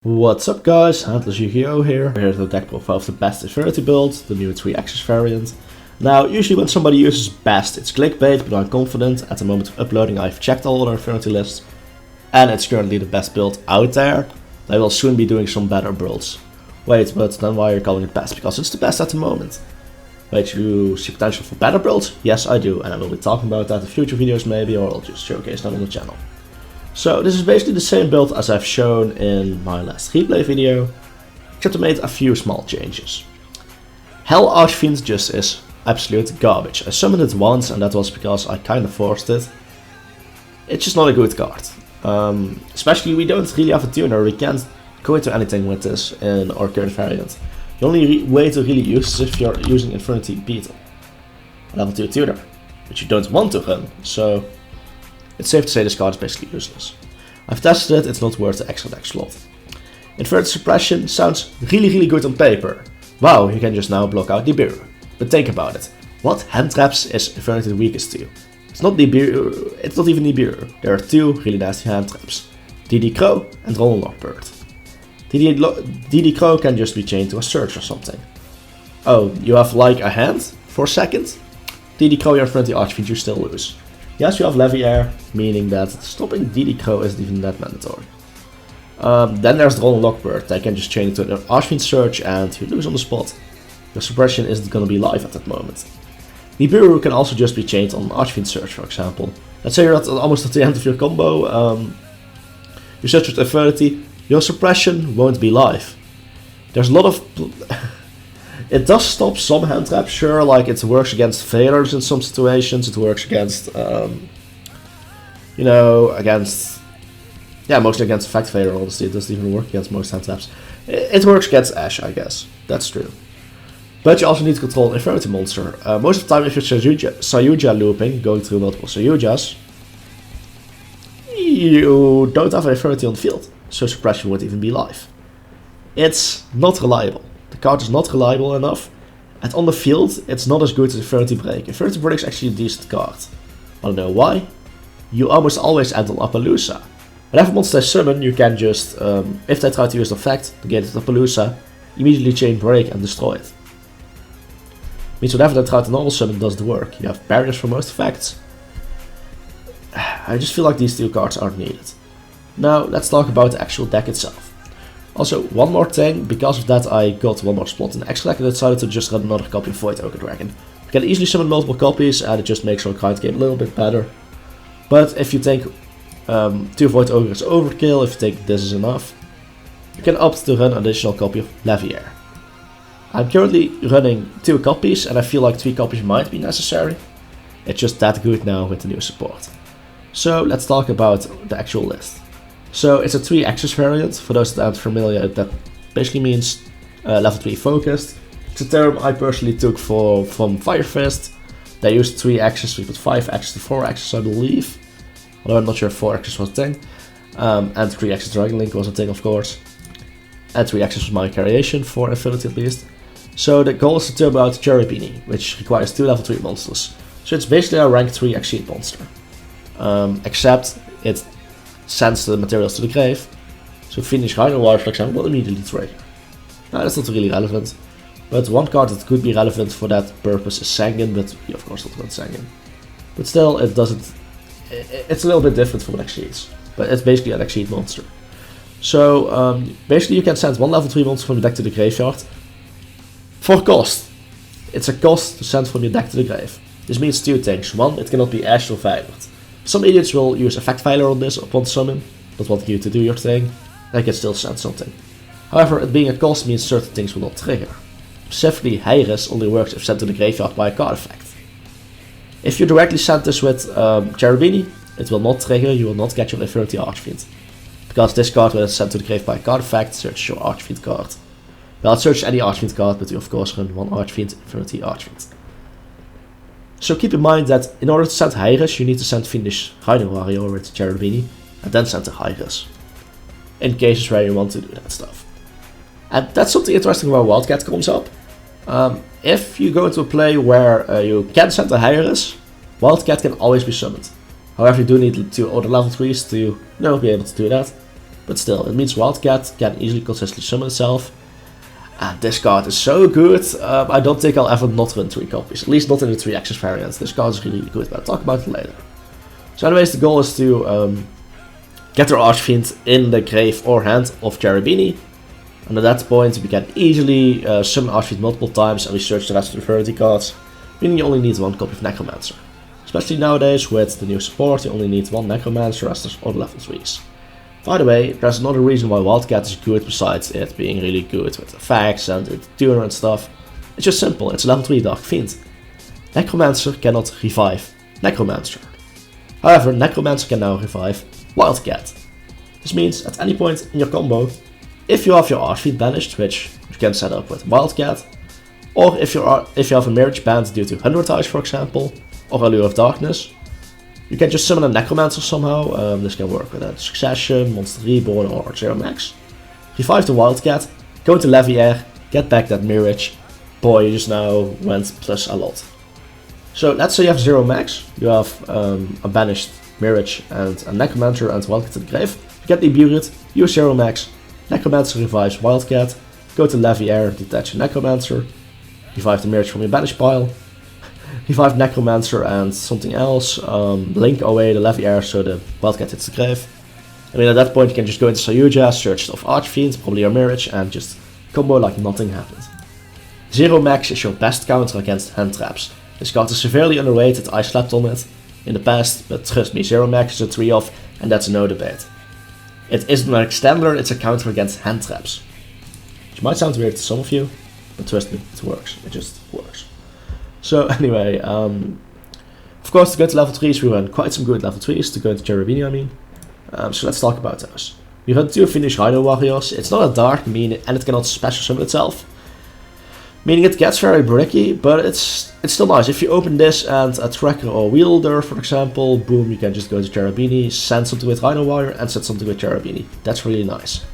What's up guys, Handless Yu-Gi-Oh! Here. We're here to the deck profile of the best Infernity build, the new 3-axis variant. Now, usually when somebody uses best, it's clickbait, but I'm confident. At the moment of uploading, I've checked all other Infernity lists, and it's currently the best build out there. They will soon be doing some better builds. Wait, but then why are you calling it best? Because it's the best at the moment. Wait, you see potential for better builds? Yes, I do, and I will be talking about that in future videos maybe, or I'll just showcase them on the channel. So this is basically the same build as I've shown in my last replay video, except I made a few small changes. Hell Archfiend just is absolute garbage. I summoned it once and that was because I kinda forced it. It's just not a good card. Especially we don't really have a tuner, we can't go into anything with this in our current variant. The only way to really use this is if you're using Infernity Beetle, level 2 tuner, which you don't want to run, so it's safe to say this card is basically useless. I've tested it, it's not worth the extra deck slot. Infernity Suppression sounds really good on paper. Wow, you can just now block out Nibiru. But think about it. What hand traps is Infernity the weakest to? It's not Nibiru, it's not even Nibiru. There are two really nasty hand traps. DD Crow and Rolling Lockbird. DD Crow can just be chained to a search or something. Oh, you have like a hand for a second? DD Crow, your Infernity Archfiend, you still lose. Yes, you have Leviair, meaning that stopping DD Crow isn't even that mandatory. Then there's the Rolling Lockbird. They can just chain it to an Archfiend search and you lose on the spot. Your suppression isn't gonna be live at that moment. Nibiru can also just be chained on an Archfiend search, for example. Let's say you're almost at the end of your combo, you search with Infernity, your suppression won't be live. There's a lot of... It does stop some hand traps, sure, like it works against failures in some situations, it works against, mostly against Effect Failure, honestly, it doesn't even work against most hand traps. It works against Ash, I guess, that's true. But you also need to control an Infernity monster. Most of the time if you're Sayuja looping, going through multiple Sayujas, you don't have an Infernity on the field, so suppression won't even be live. It's not reliable. The card is not reliable enough, and on the field it's not as good as Infernity Break. Infernity Break is actually a decent card. I don't know why. You almost always end on Appaloosa. Whenever monsters they summon, you can just, if they try to use the effect to get it to Appaloosa, immediately chain Break and destroy it. Means whenever they try to normal summon, it doesn't work. You have barriers for most effects. I just feel like these two cards aren't needed. Now let's talk about the actual deck itself. Also, one more thing, because of that I got one more spot in the extra deck and decided to just run another copy of Void Ogre Dragon. You can easily summon multiple copies and it just makes our card game a little bit better. But if you think 2 Void Ogre is overkill, if you think this is enough, you can opt to run an additional copy of Leviair. I'm currently running 2 copies and I feel like 3 copies might be necessary. It's just that good now with the new support. So let's talk about the actual list. So it's a 3-axis variant. For those that aren't familiar, that basically means level 3 focused. It's a term I personally took from Fire Fist. They used 3 axes, we put 5 axes to 4 axes, I believe. Although I'm not sure if 4 axes was a thing. And 3 axis Dragon Link was a thing, of course. And 3 axis was my variation for Infinity at least. So the goal is to turbo out Cherubini, which requires 2 level 3 monsters. So it's basically a rank 3 Exceed monster. Except it sends the materials to the grave. So finish Rhino War, for example, will immediately trigger. Now that's not really relevant. But one card that could be relevant for that purpose is Sanguine, but you of course don't want Sanguine. But still, it doesn't... It's a little bit different from an Exceeds. But it's basically an Exceed monster. So, basically you can send 1 level 3 monster from the deck to the graveyard. For cost. It's a cost to send from your deck to the grave. This means 2 things. 1, it cannot be Ash or Violet. Some idiots will use Effect Failure on this upon summon, not wanting you to do your thing, they can still send something. However, it being a cost means certain things will not trigger. Specifically, Hyris only works if sent to the graveyard by a card effect. If you directly send this with Cherubini, it will not trigger, you will not get your Infernity Archfiend. Because this card, when it's sent to the grave by a card effect, searches your Archfiend card. Well, it searches any Archfiend card, but you of course run 1 Archfiend, Infernity Archfiend. So keep in mind that in order to send Hyris, you need to send Fiendish Rhino Warrior with Cherubini, and then send the Hyris. In cases where you want to do that stuff. And that's something interesting where Wildcat comes up. If you go into a play where you can send the Hyris, Wildcat can always be summoned. However, you do need 2 other level 3s to be able to do that. but still, it means Wildcat can easily consistently summon itself. And this card is so good, I don't think I'll ever not run 3 copies, at least not in the 3-axis variant. This card is really good, but I'll talk about it later. So anyways, the goal is to get their Archfiend in the grave or hand of Cherubini. And at that point, we can easily summon Archfiend multiple times and research the rest of the Infernity cards, meaning you only need 1 copy of Necromancer. Especially nowadays, with the new support, you only need 1 Necromancer as there's other level 3s. By the way, there's another reason why Wildcat is good besides it being really good with effects and the tuner and stuff. It's just simple, it's a level 3 Dark Fiend. Necromancer cannot revive Necromancer. However, Necromancer can now revive Wildcat. This means at any point in your combo, if you have your Archfiend banished, which you can set up with Wildcat, or if you have a Mirage banned due to 100 Eyes for example, or Allure of Darkness, you can just summon a Necromancer somehow. This can work with a Succession, Monster Reborn, or Zero Max. Revive the Wildcat, go into Leviair, get back that Mirage. Boy, you just now went plus a lot. So let's say you have 0 max, you have a banished Mirage and a Necromancer and Wildcat to the grave. You get debuted, use 0 max, Necromancer revives Wildcat, go to Leviair, detach a Necromancer, revive the Mirage from your banished pile, revive Necromancer and something else, link away the Leviair so the Wildcat hits the grave. I mean, at that point you can just go into Sayuja, search of Archfiend, probably your Mirage, and just combo like nothing happened. 0 max is your best counter against hand traps. This card is severely underrated, I slept on it in the past, but trust me, 0 max is a 3-off and that's no debate. It isn't an extender, it's a counter against hand traps. Which might sound weird to some of you, but trust me, it works, it just works. So anyway, of course to go to level 3s we run quite some good level 3s, to go into Cherubini I mean. So let's talk about those. We run 2 Fiendish Rhino Warriors. It's not a dark mean and it cannot special summon itself. Meaning it gets very bricky, but it's still nice. If you open this and a Tracker or Wielder, for example, boom, you can just go to Cherubini, send something with Rhino Warrior and set something with Cherubini. That's really nice.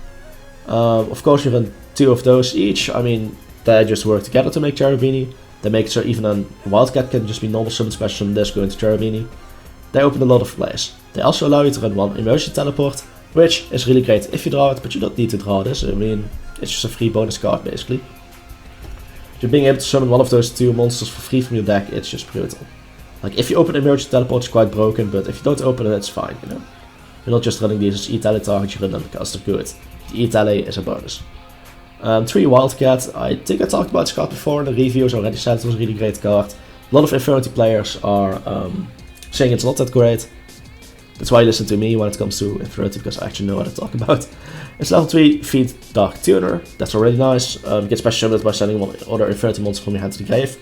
Of course you run 2 of those each. I mean, they just work together to make Cherubini. They make it so even a Wildcat can just be normal summon, special summon this, go into Cherubini. They open a lot of plays. They also allow you to run 1 Immersion Teleport, which is really great if you draw it, but you don't need to draw this. I mean, it's just a free bonus card basically. Just being able to summon 1 of those 2 monsters for free from your deck, it's just brutal. Like, if you open Emergent Teleport, it's quite broken, but if you don't open it, it's fine, you know. You're not just running these as E-Tally targets, you run them because they're good. The E-Tally is a bonus. 3 Wildcat, I think I talked about this card before in the reviews, already said it was a really great card. A lot of Infernity players are saying it's not that great. That's why you listen to me when it comes to Infernity, because I actually know what to talk about. It's level 3 Feed Dark Tuner, that's already nice. You get special summoned by sending 1 other Infernity monster from your hand to the grave,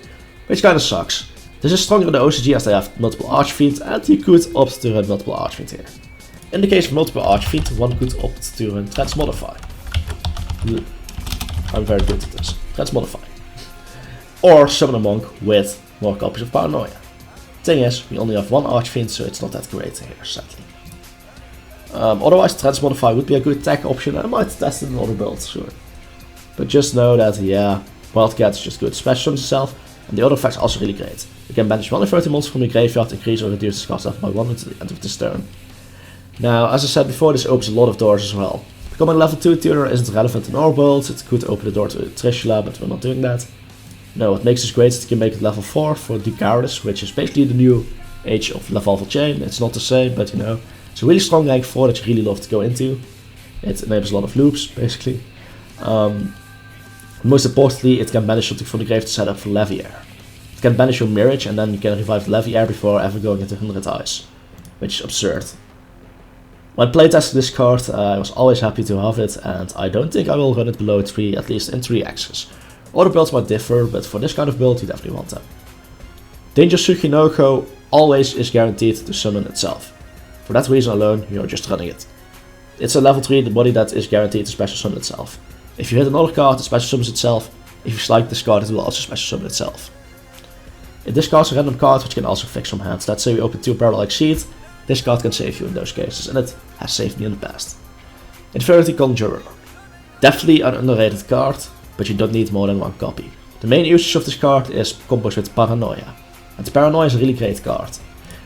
which kinda sucks. This is stronger in the OCG as they have multiple Archfiend, and you could opt to run multiple Archfiend here. In the case of multiple Archfiend, one could opt to run Transmodify. I'm very good at this. Transmodify. Or summon a monk with more copies of Paranoia. Thing is, we only have 1 Archfiend, so it's not that great here, sadly. Otherwise, Transmodify would be a good tech option. I might test it in other builds, sure. But just know that, yeah, Wildcat is just good. Special summons itself, and the other effects are also really great. You can banish 1 Infernity monster from your graveyard, increase or reduce the cast level by 1 until the end of this turn. Now, as I said before, this opens a lot of doors as well. Becoming a level 2 tuner isn't relevant in our builds. It could open the door to Trishula, but we're not doing that. No, what makes this great is that you can make it level 4 for Ducardus, which is basically the new age of Lavalval Chain. It's not the same, but you know, it's a really strong rank 4 that you really love to go into. It enables a lot of loops, basically. Most importantly, it can banish something from the grave to set up for Leviair. It can banish your Mirage, and then you can revive the Leviair before ever going into 100 Eyes, which is absurd. When playtesting this card, I was always happy to have it, and I don't think I will run it below 3, at least in 3 axes. Other builds might differ, but for this kind of build, you definitely want them. Danger Tsukinoko always is guaranteed to summon itself. For that reason alone, you're just running it. It's a level 3 the body that is guaranteed to special summon itself. If you hit another card, it special summons itself. If you select this card, it will also special summon itself. It discards a random card, which can also fix from hands. Let's say we open 2 Parallax Seed, this card can save you in those cases, and it has saved me in the past. Infernity Conjurer. Definitely an underrated card, but you don't need more than 1 copy. The main usage of this card is combos with Paranoia. And Paranoia is a really great card.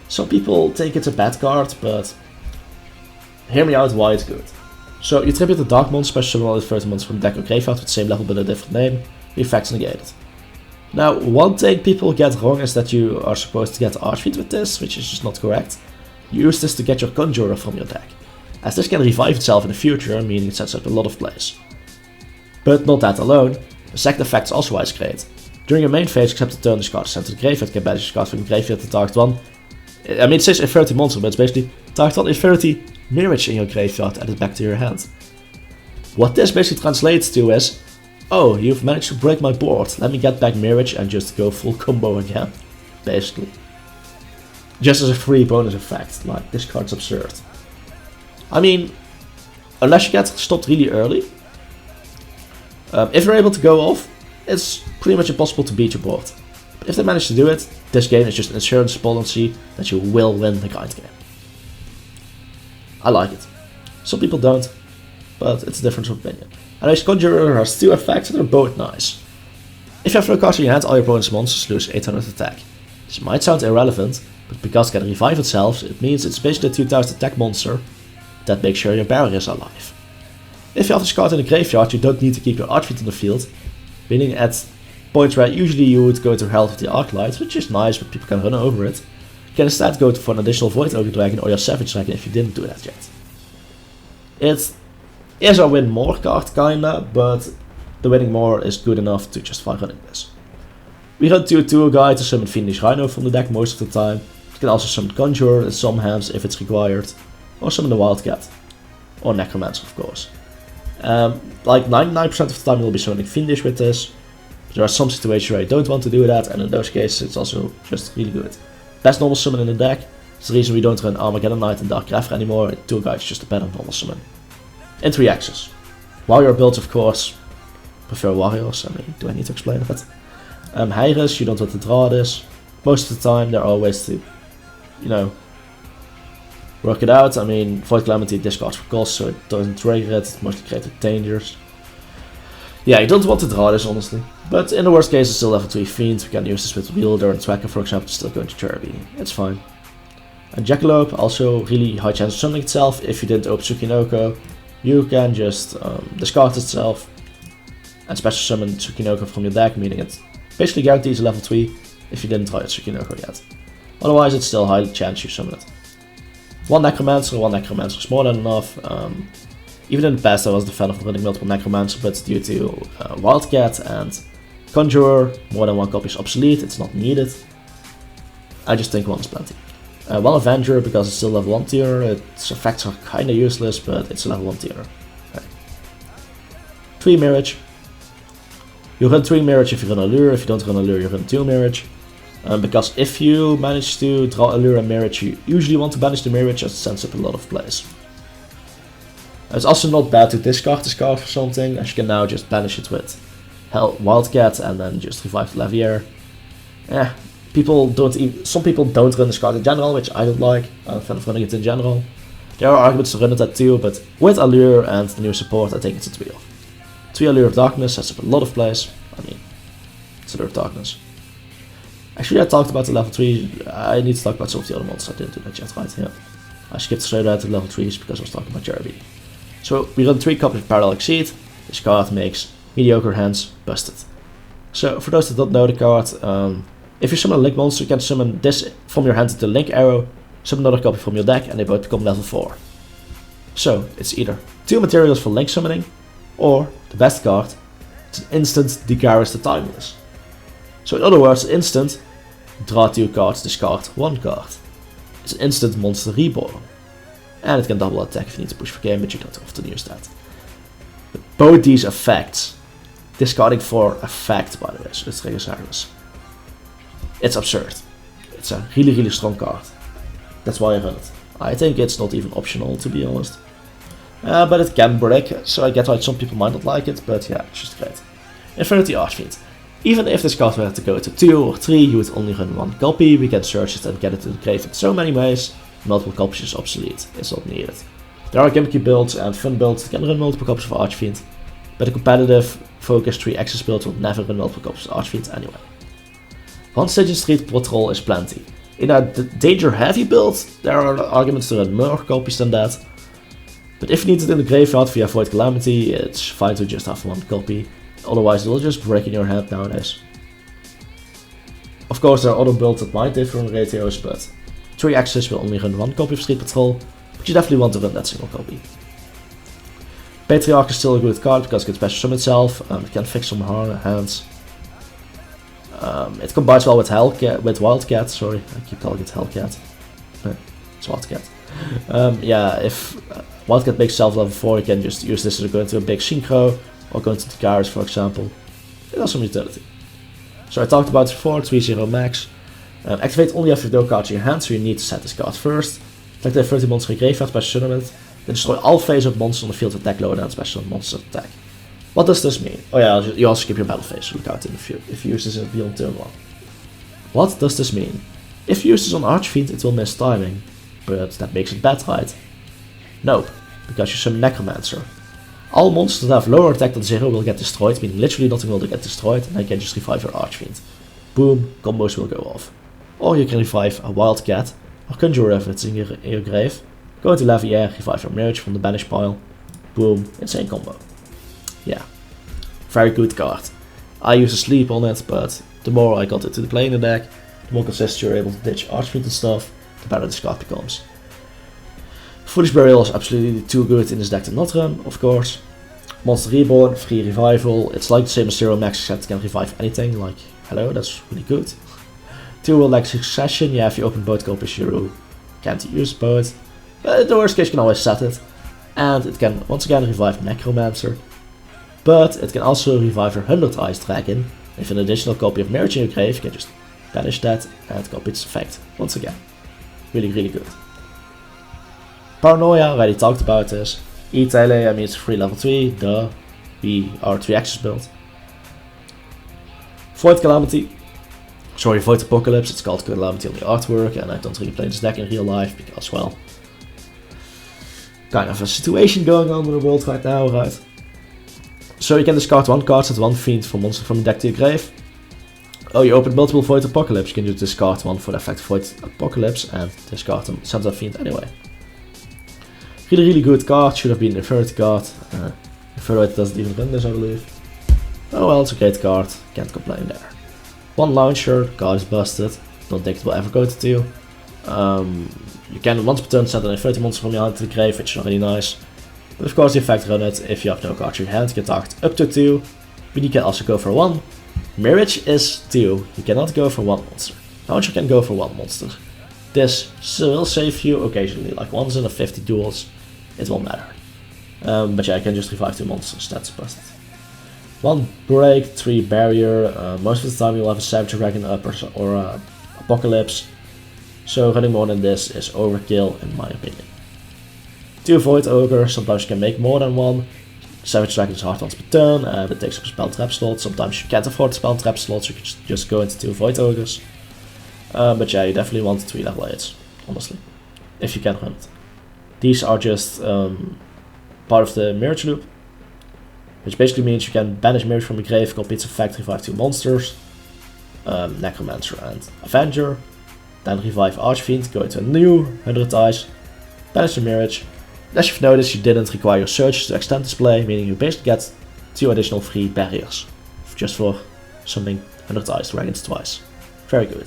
Some people think it's a bad card, but hear me out why it's good. So you tribute the Dark Monster, special summon all Infernity monsters from deck or graveyard with the same level but a different name. The effects negated. Now, one thing people get wrong is that you are supposed to get Archfiend with this, which is just not correct. You use this to get your Conjurer from your deck, as this can revive itself in the future, meaning it sets up a lot of plays. But not that alone, the second effect is also why it's great. During your main phase, except the turn this card is sent to the graveyard, you can banish this card from the graveyard to target one. I mean, it says Infernity monster, but it's basically target one Infernity Mirage in your graveyard, add it back to your hand. What this basically translates to is, oh, you've managed to break my board, let me get back Mirage and just go full combo again, basically. Just as a free bonus effect, like, this card's absurd. I mean, unless you get stopped really early, if you're able to go off, it's pretty much impossible to beat your board. But if they manage to do it, this game is just an insurance policy that you will win the kite game. I like it. Some people don't, but it's a difference of opinion. And this Conjurer has two effects that are both nice. If you have no cards in your hand, all your opponent's monsters lose 800 attack. This might sound irrelevant, but because it can revive itself, it means it's basically a 2000 attack monster that makes sure your barriers are alive. If you have this card in the graveyard, you don't need to keep your Archfiend on the field, meaning at points where usually you would go to Health with the Arclight, which is nice, but people can run over it. You can instead go for an additional Void Ogre Dragon or your Savage Dragon if you didn't do that yet. It is a win more card kinda, but the winning more is good enough to justify running this. We run 2-2 guy to summon Fiendish Rhino from the deck most of the time. You can also summon Conjurer in some hands if it's required, or summon the Wildcat, or Necromancer of course. Like 99% of the time you'll be summoning Fiendish with this. There are some situations where you don't want to do that, and in those cases it's also just really good. Best normal summon in the deck. It's the reason we don't run Armageddon Knight and Dark Grapher anymore. 2 guy is just a better normal summon. In 3 axes. Warrior builds of course prefer warriors, I mean, do I need to explain that? Hyris, you don't want to draw this. Most of the time there are ways to, you know, work it out. I mean, Void Calamity discards for cost, so it doesn't trigger it, it's mostly created dangers. Yeah, you don't want to draw this honestly, but in the worst case it's still level 3 Fiend. We can use this with Wielder and Tracker for example, still going to Cherubim, it's fine. And Jackalope, also really high chance of summoning itself. If you didn't open Tsukinoko, you can just discard itself and special summon Tsukinoko from your deck, meaning it basically guarantees a level 3 if you didn't try your Tsukinoko yet. Otherwise it's still a high chance you summon it. One Necromancer is more than enough. Even in the past I was the fan of running multiple Necromancer, but due to Wildcat and Conjurer, more than one copy is obsolete, it's not needed. I just think one is plenty. One Avenger, because it's still level 1 tier, its effects are kinda useless, but it's a level 1 tier. Okay. 3 Mirage. You run 3 Mirage if you run Allure, if you don't run Allure you run 2 Mirage. Because if you manage to draw Allure and Mirage, you usually want to banish the Mirage as it sends up a lot of plays. It's also not bad to discard this card for something, as you can now just banish it with Wildcat and then just revive the Lavier. Some people don't run this card in general, which I don't like. I'm a fan of running it in general. There are arguments to run it at 2, but with Allure and the new support, I think it's a 3 off. 3 Allure of Darkness sets up a lot of plays. I mean, it's Allure of Darkness. Actually, I talked about the level 3. I need to talk about some of the other monsters. I didn't do that yet, right? Yeah. I skipped straight out to level 3s because I was talking about Cherubim. So we run 3 copies of Parallel Exceed. This card makes mediocre hands busted. So for those that don't know the card, if you summon a Link monster, you can summon this from your hand to the Link arrow, summon another copy from your deck, and they both become level 4. So it's either 2 materials for Link summoning, or the best card, it's an instant Digaris the Timeless. So in other words, instant, draw 2 cards, discard 1 card. It's an instant monster reborn. And it can double attack if you need to push for game, but you don't often use that. But both these effects, discarding for effect by the way, so it's Regisaurus. It's absurd. It's a really, really strong card. That's why I run it. I think it's not even optional, to be honest. But it can break, so I get why some people might not like it, but yeah, it's just great. Infernity Archfiend. Even if this card were to go to 2 or 3, you would only run 1 copy. We can search it and get it to the grave in so many ways. Multiple copies is obsolete, it's not needed. There are gimmicky builds and fun builds that can run multiple copies of Archfiend, but a competitive, focused 3 axis build will never run multiple copies of Archfiend anyway. 1 Stage Street Patrol is plenty. In a danger heavy build, there are arguments to run more copies than that. But if you need it in the graveyard via Void Calamity, it's fine to just have one copy. Otherwise it'll just break in your hand nowadays. Of course there are other builds that might differ in ratios, but 3 axes will only run one copy of Street Patrol, but you definitely want to run that single copy. Patriarch is still a good card because it can special summon itself, it can fix some hands. It combines well with Wildcat, sorry, I keep calling it Hellcat. It's Wildcat. Yeah, if Wildcat makes itself level 4, you can just use this to go into a big Synchro, or go into the Garage for example. It has some utility. So I talked about it before, 3-0 max. Activate only after no cards in your hand, so you need to set this card first. Attack the 30 monster in graveyard, special summon it. Then destroy all face-up monsters on the field attack lower than special monster attack. What does this mean? Oh yeah, you also skip your battle phase, so look out in the field if you use this beyond turn 1. What does this mean? If you use this on Archfiend, it will miss timing. But that makes it bad, right? Nope, because you summon Necromancer. All monsters that have lower attack than 0 will get destroyed, meaning literally nothing will get destroyed, and then you can just revive your Archfiend. Boom, combos will go off. Or you can revive a Wildcat, or Conjurer if it's in your grave. Go into Lavier, revive your Mirage from the banish pile. Boom, insane combo. Yeah, very good card. I used to sleep on it, but the more I got into the play in the deck, the more consistent you're able to ditch Archfiend and stuff, the better this card becomes. Foolish Burial is absolutely too good in this deck to not run, of course. Monster Reborn, free revival, it's like the same as 0 max except it can revive anything, like, hello, that's really good. 2 will like Succession, yeah, if you open both copies you can't use both. But in the worst case you can always set it. And it can once again revive Necromancer. But it can also revive your 100 Eyes Dragon. If an additional copy of Mirage in your grave, you can just banish that and copy its effect once again. Really, really good. Paranoia, already talked about this. E-Tele, I mean it's free level 3, duh. We are 3 axis build. Void Calamity. Sorry, Void Apocalypse, it's called Calamity on the artwork, and I don't really play this deck in real life because, well, kind of a situation going on in the world right now, right? So you can discard 1 card, set 1 fiend for monster from the deck to your grave. Oh, you open multiple Void Apocalypse, you can just discard 1 for the effect of Void Apocalypse and discard them, send that fiend anyway. Really, really good card, should have been an Infernity card. Infernity doesn't even run this, I believe. Oh well, it's a great card, can't complain there. 1 launcher, card is busted, don't think it will ever go to 2. You can once per turn send an Infernity monster from your hand to the grave, which is really nice. But of course the effect run it, if you have no cards in your hand, you can target up to 2. But you can also go for 1. Mirage is 2, you cannot go for 1 monster. Launcher can go for 1 monster. This will save you occasionally, like once in a 50 duels, it won't matter. But yeah, I can just revive 2 monsters, that's busted. 1 break, 3 barrier, most of the time you'll have a Savage Dragon up or Apocalypse. So running more than this is overkill in my opinion. 2 Void Ogre, sometimes you can make more than 1. Savage Dragon is hard once per turn, and it takes up a spell trap slot. Sometimes you can't afford spell trap slots, so you can just go into 2 Void Ogres. But yeah, you definitely want 3 level 8s, honestly, if you can run it. These are just part of the Mirage loop, which basically means you can banish Mirage from the grave, copy its effect, revive 2 monsters, Necromancer and Avenger, then revive Archfiend, go into a new 100 Eyes, banish the Mirage. As you've noticed, you didn't require your search to extend this play, meaning you basically get 2 additional free barriers, just for summoning 100 Eyes Dragons twice. Very good.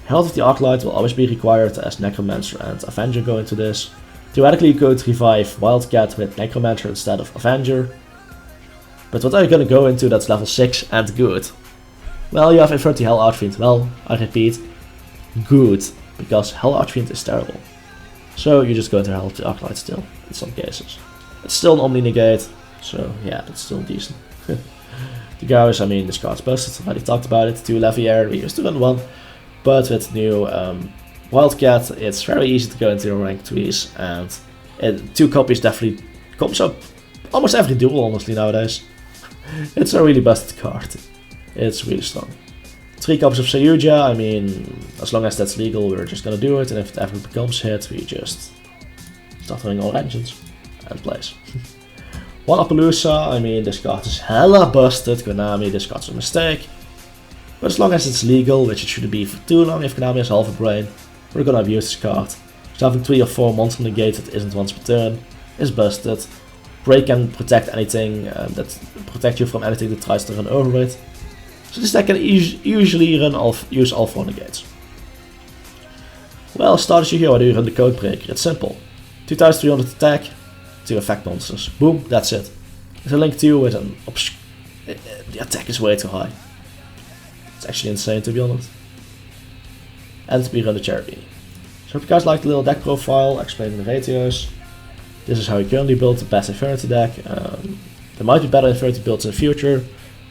Herald of the Arclight will always be required as Necromancer and Avenger go into this. Theoretically you could revive Wildcat with Necromancer instead of Avenger. But what are you gonna go into that's level 6 and good? Well, you have Infernity Hell Archfiend. Well, I repeat, good, because Hell Archfiend is terrible. So you just go into Herald of the Arclight still, in some cases. It's still an Omni Negate, so yeah, it's still decent. The Garage, I mean, this card's busted, already talked about it. 2 Lavier, we used to run 1. But with new Wildcat, it's very easy to go into your rank 3s, and 2 copies definitely comes up almost every duel, honestly, nowadays. It's a really busted card. It's really strong. 3 copies of Sayuja, I mean, as long as that's legal, we're just gonna do it, and if it ever becomes hit, we just start running all engines and plays. 1 Appaloosa, I mean, this card is hella busted. Konami, this card's a mistake. But as long as it's legal, which it shouldn't be for too long if Konami has half a brain, we're gonna abuse this card. So having 3 or 4 monsters in the gate that isn't once per turn, is busted. Break can protect anything that protect you from anything that tries to run over it. So this deck can usually use all 4 negates. Well, start as you hear, why do you run the Codebreaker? It's simple. 2300 attack to affect monsters. Boom, that's it. There's a link 2 with an the attack is way too high. It's actually insane, to be honest. And we run the Cherry. So if you guys like the little deck profile explaining the ratios, this is how you currently build the best Infernity deck. There might be better Infernity builds in the future.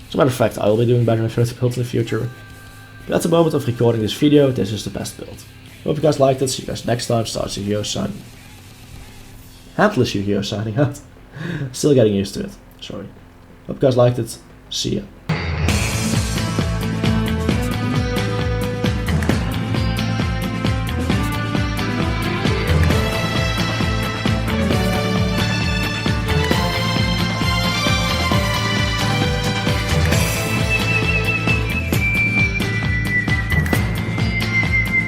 As a matter of fact, I will be doing better Infernity builds in the future. But at the moment of recording this video, this is the best build. Hope you guys liked it. See you guys next time. Starts Yu-Gi-Oh! Signing. Handless Yu-Gi-Oh! Signing out. Still getting used to it. Sorry. Hope you guys liked it. See ya.